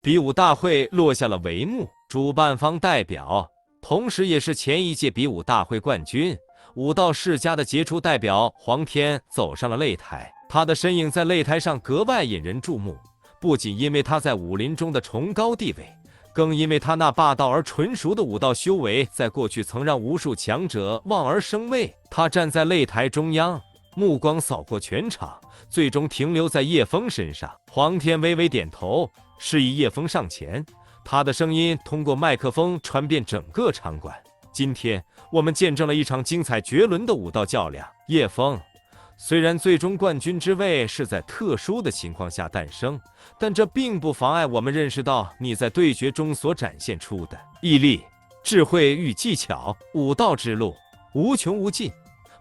比武大会落下了帷幕，主办方代表，同时也是前一届比武大会冠军武道世家的杰出代表黄天走上了擂台。他的身影在擂台上格外引人注目，不仅因为他在武林中的崇高地位，更因为他那霸道而纯熟的武道修为，在过去曾让无数强者望而生畏。他站在擂台中央，目光扫过全场，最终停留在叶枫身上。黄天微微点头，示意叶枫上前。他的声音通过麦克风传遍整个场馆。今天我们见证了一场精彩绝伦的武道较量。叶枫，虽然最终冠军之位是在特殊的情况下诞生，但这并不妨碍我们认识到你在对决中所展现出的毅力、智慧与技巧。武道之路无穷无尽，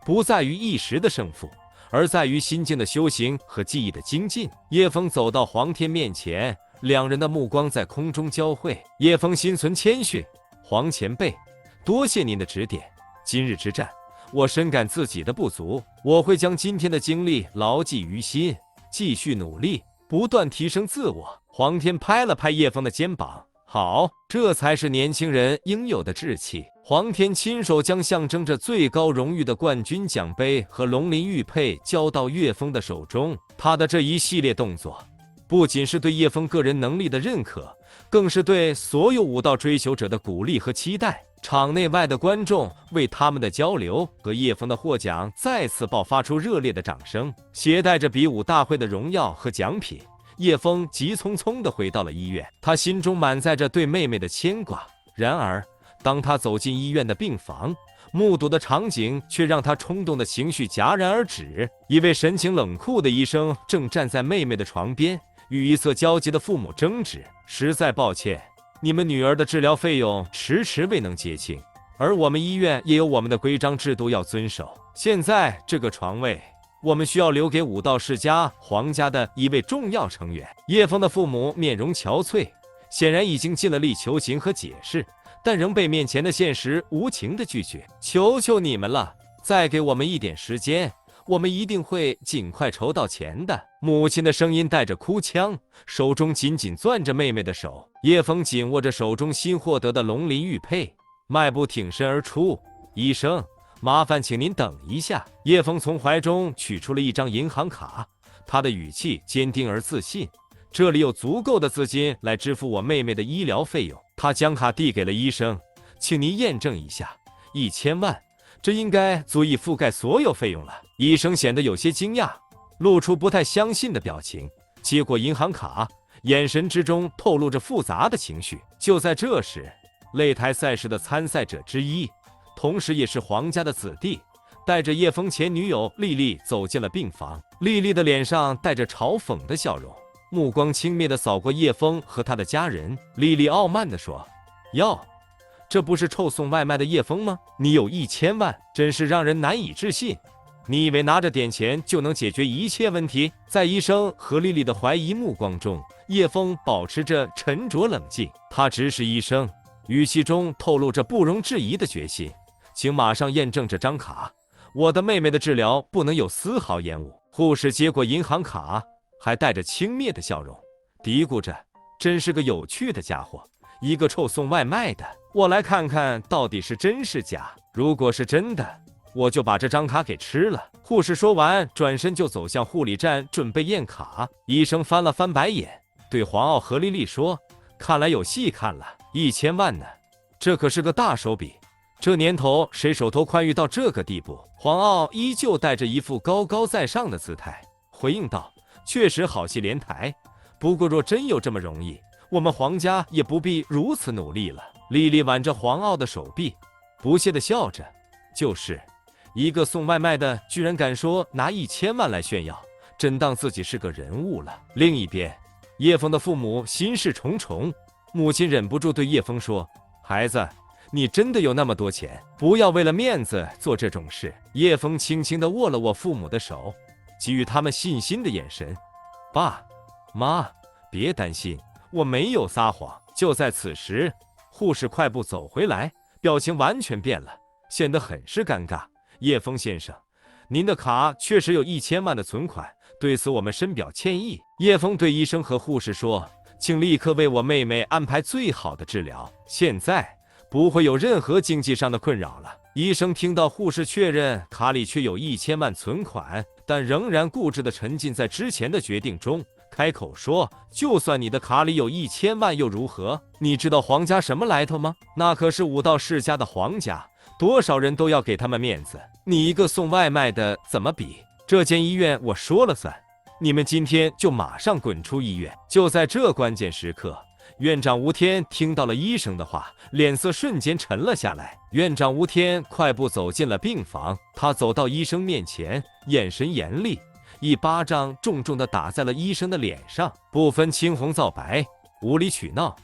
不在于一时的胜负，而在于心境的修行和技艺的精进。叶枫走到黄天面前，两人的目光在空中交汇。叶枫心存谦逊：“黄前辈，多谢您的指点。今日之战，我深感自己的不足，我会将今天的经历牢记于心，继续努力，不断提升自我。”黄天拍了拍叶枫的肩膀：“好，这才是年轻人应有的志气。”黄天亲手将象征着最高荣誉的冠军奖杯和龙鳞玉佩交到叶枫的手中。他的这一系列动作，不仅是对叶枫个人能力的认可，更是对所有武道追求者的鼓励和期待。场内外的观众为他们的交流和叶枫的获奖再次爆发出热烈的掌声。携带着比武大会的荣耀和奖品，叶枫急匆匆地回到了医院，他心中满载着对妹妹的牵挂。然而当他走进医院的病房，目睹的场景却让他冲动的情绪戛然而止。一位神情冷酷的医生正站在妹妹的床边，与一色焦急的父母争执：“实在抱歉，你们女儿的治疗费用迟迟未能结清，而我们医院也有我们的规章制度要遵守。现在这个床位，我们需要留给武道世家黄家的一位重要成员。”叶枫的父母面容憔悴，显然已经尽了力求情和解释，但仍被面前的现实无情的拒绝。“求求你们了，再给我们一点时间，我们一定会尽快筹到钱的。”母亲的声音带着哭腔，手中紧紧攥着妹妹的手。叶枫紧握着手中新获得的龙鳞玉佩，迈步挺身而出：“医生，麻烦请您等一下。”叶枫从怀中取出了一张银行卡，他的语气坚定而自信：“这里有足够的资金来支付我妹妹的医疗费用。”他将卡递给了医生：“请您验证一下，1000万，这应该足以覆盖所有费用了。”医生显得有些惊讶，露出不太相信的表情，接过银行卡，眼神之中透露着复杂的情绪。就在这时，擂台赛事的参赛者之一，同时也是黄家的子弟，带着叶枫前女友丽丽走进了病房。丽丽的脸上带着嘲讽的笑容，目光轻蔑地扫过叶枫和他的家人。丽丽傲慢地说：“哟，这不是臭送外卖的叶枫吗？你有1000万，真是让人难以置信。你以为拿着点钱就能解决一切问题？”在医生和丽丽的怀疑目光中，叶枫保持着沉着冷静。他直视医生，语气中透露着不容置疑的决心：“请马上验证这张卡，我的妹妹的治疗不能有丝毫延误。”护士接过银行卡，还带着轻蔑的笑容，嘀咕着：“真是个有趣的家伙，一个臭送外卖的。我来看看到底是真是假，如果是真的，我就把这张卡给吃了。”护士说完，转身就走向护理站，准备验卡。医生翻了翻白眼，对黄傲和丽丽说：“看来有戏看了，1000万呢，这可是个大手笔。这年头，谁手头宽裕到这个地步？”黄傲依旧带着一副高高在上的姿态回应道：“确实好戏连台，不过若真有这么容易，我们黄家也不必如此努力了。”丽丽挽着黄傲的手臂，不屑地笑着：“就是一个送外卖的，居然敢说拿1000万来炫耀，真当自己是个人物了。”另一边，叶枫的父母心事重重，母亲忍不住对叶枫说：“孩子，你真的有那么多钱？不要为了面子做这种事。”叶枫轻轻地握了握父母的手，给予他们信心的眼神：“爸妈，别担心，我没有撒谎。”就在此时，护士快步走回来，表情完全变了，显得很是尴尬。“叶枫先生，您的卡确实有1000万的存款，对此我们深表歉意。”叶枫对医生和护士说：“请立刻为我妹妹安排最好的治疗，现在不会有任何经济上的困扰了。医生听到护士确认卡里却有1000万存款，但仍然固执地沉浸在之前的决定中，开口说：就算你的卡里有1000万又如何？你知道黄家什么来头吗？那可是武道世家的皇家，多少人都要给他们面子，你一个送外卖的怎么比？这间医院我说了算，你们今天就马上滚出医院。就在这关键时刻，院长吴天听到了医生的话，脸色瞬间沉了下来。院长吴天快步走进了病房，他走到医生面前，眼神严厉，一巴掌重重地打在了医生的脸上，不分青红皂白，无理取闹。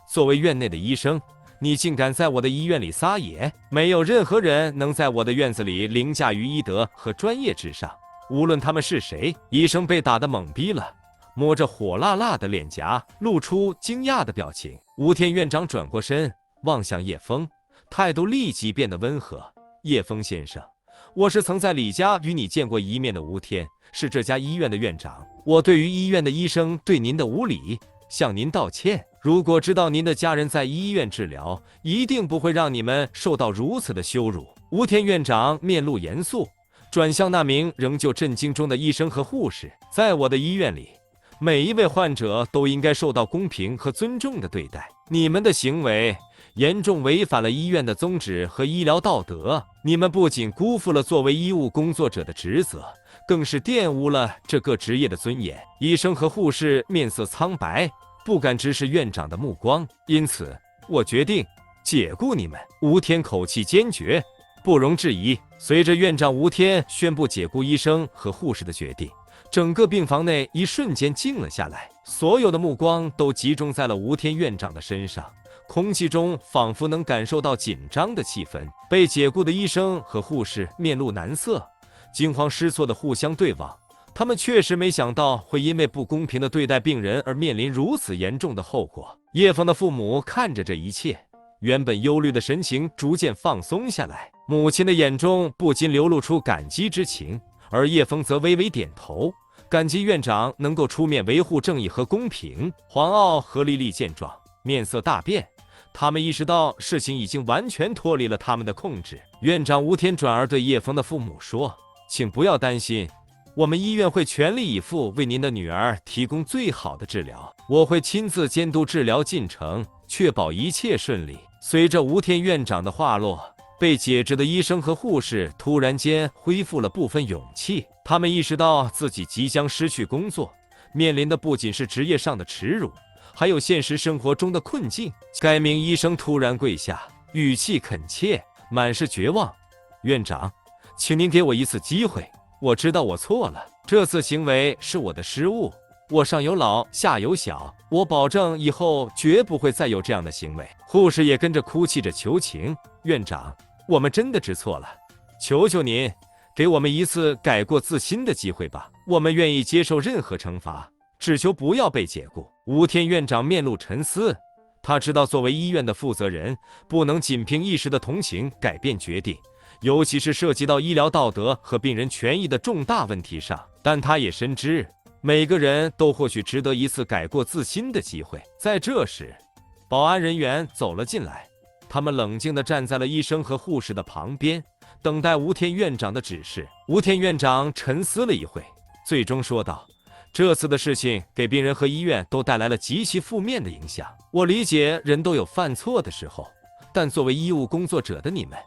作为院内的医生，你竟敢在我的医院里撒野！没有任何人能在我的院子里凌驾于医德和专业之上，无论他们是谁。医生被打得懵逼了，摸着火辣辣的脸颊，露出惊讶的表情。吴天院长转过身，望向叶枫，态度立即变得温和。叶枫先生，我是曾在李家与你见过一面的吴天，是这家医院的院长。我对于医院的医生对您的无礼，向您道歉。如果知道您的家人在医院治疗，一定不会让你们受到如此的羞辱。吴天院长面露严肃，转向那名仍旧震惊中的医生和护士。在我的医院里，每一位患者都应该受到公平和尊重的对待。你们的行为严重违反了医院的宗旨和医疗道德，你们不仅辜负了作为医务工作者的职责，更是玷污了这个职业的尊严。医生和护士面色苍白，不敢直视院长的目光，因此我决定解雇你们。吴天口气坚决，不容置疑。随着院长吴天宣布解雇医生和护士的决定，整个病房内一瞬间静了下来，所有的目光都集中在了吴天院长的身上，空气中仿佛能感受到紧张的气氛。被解雇的医生和护士面露难色，惊慌失措地互相对望。他们确实没想到会因为不公平的对待病人而面临如此严重的后果。叶枫的父母看着这一切，原本忧虑的神情逐渐放松下来，母亲的眼中不禁流露出感激之情，而叶枫则微微点头，感激院长能够出面维护正义和公平。黄傲和丽丽见状，面色大变，他们意识到事情已经完全脱离了他们的控制。院长吴天转而对叶枫的父母说：请不要担心，我们医院会全力以赴为您的女儿提供最好的治疗，我会亲自监督治疗进程，确保一切顺利。随着吴天院长的话落，被解职的医生和护士突然间恢复了部分勇气，他们意识到自己即将失去工作，面临的不仅是职业上的耻辱，还有现实生活中的困境。该名医生突然跪下，语气恳切，满是绝望：院长，请您给我一次机会，我知道我错了，这次行为是我的失误，我上有老下有小，我保证以后绝不会再有这样的行为。护士也跟着哭泣着求情：院长，我们真的知错了，求求您给我们一次改过自新的机会吧，我们愿意接受任何惩罚，只求不要被解雇。吴天院长面露沉思，他知道作为医院的负责人，不能仅凭一时的同情改变决定，尤其是涉及到医疗道德和病人权益的重大问题上，但他也深知每个人都或许值得一次改过自新的机会。在这时，保安人员走了进来，他们冷静地站在了医生和护士的旁边，等待吴天院长的指示。吴天院长沉思了一会，最终说道：这次的事情给病人和医院都带来了极其负面的影响，我理解人都有犯错的时候，但作为医务工作者的你们，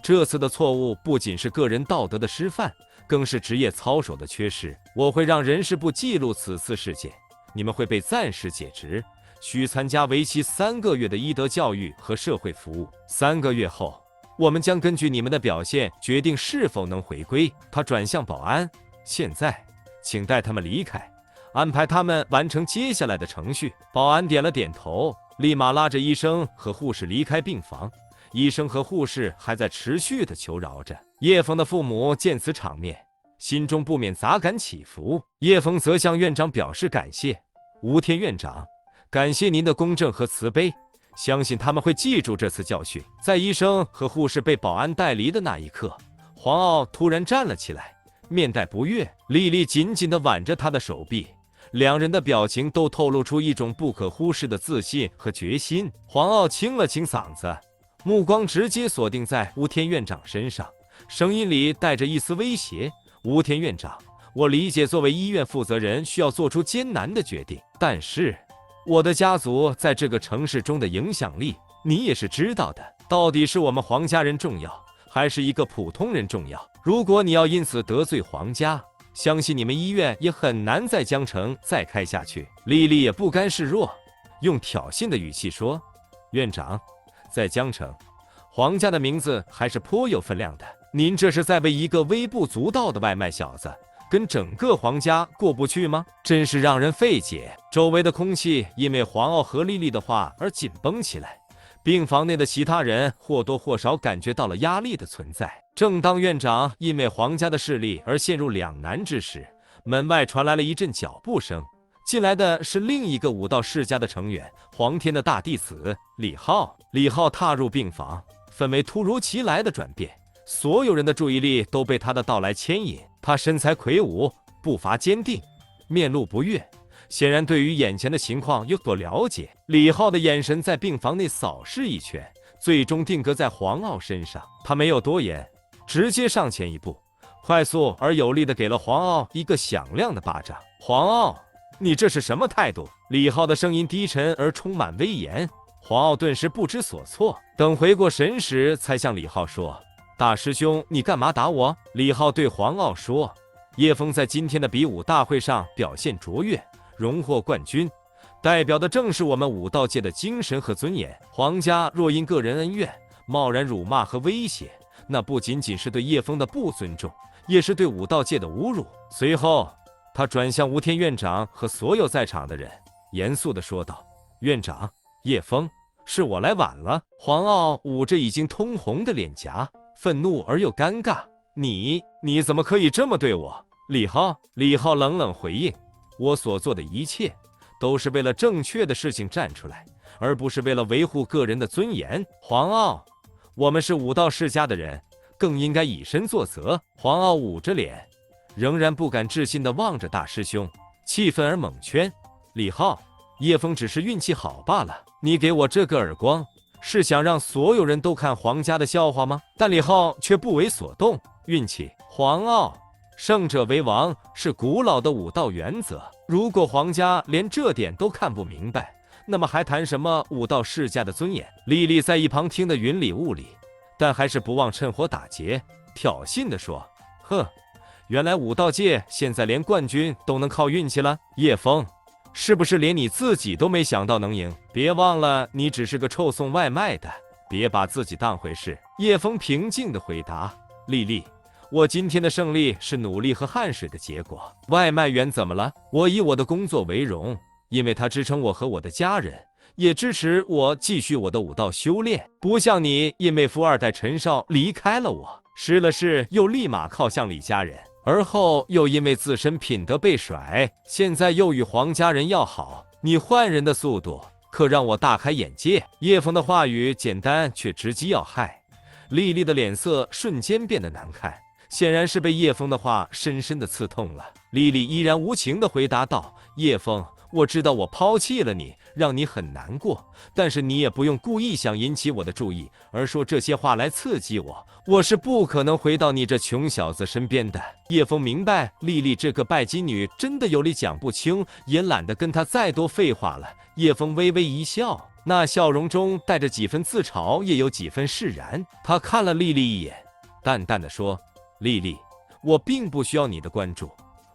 这次的错误不仅是个人道德的失范，更是职业操守的缺失。我会让人事部记录此次事件，你们会被暂时解职，需参加为期3个月的医德教育和社会服务。3个月后，我们将根据你们的表现决定是否能回归。他转向保安：现在请带他们离开，安排他们完成接下来的程序。保安点了点头，立马拉着医生和护士离开病房。医生和护士还在持续地求饶着。叶枫的父母见此场面，心中不免杂感起伏。叶枫则向院长表示感谢：吴天院长，感谢您的公正和慈悲，相信他们会记住这次教训。在医生和护士被保安带离的那一刻，黄傲突然站了起来，面带不悦。丽丽紧紧地挽着他的手臂，两人的表情都透露出一种不可忽视的自信和决心。黄傲清了清嗓子，目光直接锁定在吴天院长身上，声音里带着一丝威胁：“吴天院长，我理解作为医院负责人需要做出艰难的决定，但是我的家族在这个城市中的影响力，你也是知道的。到底是我们黄家人重要，还是一个普通人重要？如果你要因此得罪黄家，相信你们医院也很难在江城再开下去。”丽丽也不甘示弱，用挑衅的语气说：“院长，在江城，黄家的名字还是颇有分量的。您这是在为一个微不足道的外卖小子跟整个黄家过不去吗？真是让人费解。”周围的空气因为黄傲和丽丽的话而紧绷起来，病房内的其他人或多或少感觉到了压力的存在。正当院长因为黄家的势力而陷入两难之时，门外传来了一阵脚步声。进来的是另一个武道世家的成员，黄天的大弟子李浩。李浩踏入病房，氛围突如其来的转变，所有人的注意力都被他的到来牵引。他身材魁梧，步伐坚定，面露不悦，显然对于眼前的情况有所了解。李浩的眼神在病房内扫视一圈，最终定格在黄傲身上。他没有多言，直接上前一步，快速而有力地给了黄傲一个响亮的巴掌。“黄傲，你这是什么态度？”李浩的声音低沉而充满威严。黄傲顿时不知所措，等回过神时，才向李浩说：“大师兄，你干嘛打我？”李浩对黄傲说：“叶枫在今天的比武大会上表现卓越，荣获冠军，代表的正是我们武道界的精神和尊严。黄家若因个人恩怨贸然辱骂和威胁，那不仅仅是对叶枫的不尊重，也是对武道界的侮辱。”随后他转向吴天院长和所有在场的人，严肃地说道：“院长，叶枫，是我来晚了。”黄傲捂着已经通红的脸颊，愤怒而又尴尬：“你怎么可以这么对我？”李浩冷冷回应：“我所做的一切都是为了正确的事情站出来，而不是为了维护个人的尊严。黄傲，我们是武道世家的人，更应该以身作则。”黄傲捂着脸，仍然不敢置信地望着大师兄，气愤而猛圈：“李浩，叶枫只是运气好罢了，你给我这个耳光，是想让所有人都看黄家的笑话吗？”但李浩却不为所动：“运气？黄傲，胜者为王是古老的武道原则，如果黄家连这点都看不明白，那么还谈什么武道世家的尊严？”丽丽在一旁听得云里雾里，但还是不忘趁火打劫，挑衅地说：“呵，原来武道界现在连冠军都能靠运气了？叶枫，是不是连你自己都没想到能赢？别忘了，你只是个臭送外卖的，别把自己当回事。”叶枫平静地回答：“丽丽，我今天的胜利是努力和汗水的结果。外卖员怎么了？我以我的工作为荣，因为它支撑我和我的家人，也支持我继续我的武道修炼。不像你，因为富二代陈少离开了我，失了势又立马靠向李家人，而后又因为自身品德被甩，现在又与黄家人要好。你换人的速度可让我大开眼界。”叶枫的话语简单却直击要害，丽丽的脸色瞬间变得难看，显然是被叶枫的话深深的刺痛了。丽丽依然无情地回答道：“叶枫，我知道我抛弃了你，让你很难过，但是你也不用故意想引起我的注意，而说这些话来刺激我。我是不可能回到你这穷小子身边的。”叶枫明白丽丽这个拜金女真的有理讲不清，也懒得跟她再多废话了。叶枫微微一笑，那笑容中带着几分自嘲，也有几分释然。他看了丽丽一眼，淡淡的说：“丽丽，我并不需要你的关注，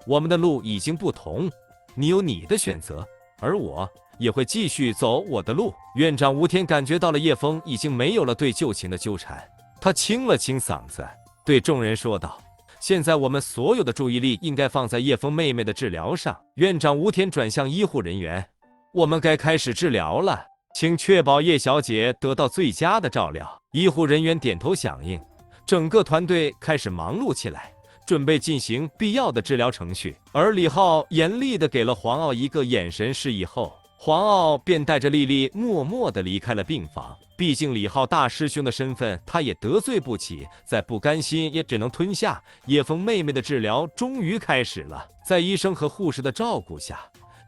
我们的路已经不同，你有你的选择，而我也会继续走我的路。”院长吴天感觉到了叶枫已经没有了对旧情的纠缠，他清了清嗓子，对众人说道：“现在我们所有的注意力应该放在叶枫妹妹的治疗上。”院长吴天转向医护人员：“我们该开始治疗了，请确保叶小姐得到最佳的照料。”医护人员点头响应，整个团队开始忙碌起来，准备进行必要的治疗程序。而李浩严厉地给了黄傲一个眼神示意后，黄傲便带着丽丽默默地离开了病房。毕竟李浩大师兄的身份，他也得罪不起，再不甘心也只能吞下。叶枫妹妹的治疗终于开始了，在医生和护士的照顾下，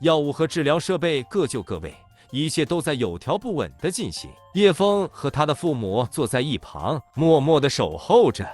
药物和治疗设备各就各位，一切都在有条不紊地进行。叶枫和他的父母坐在一旁，默默地守候着。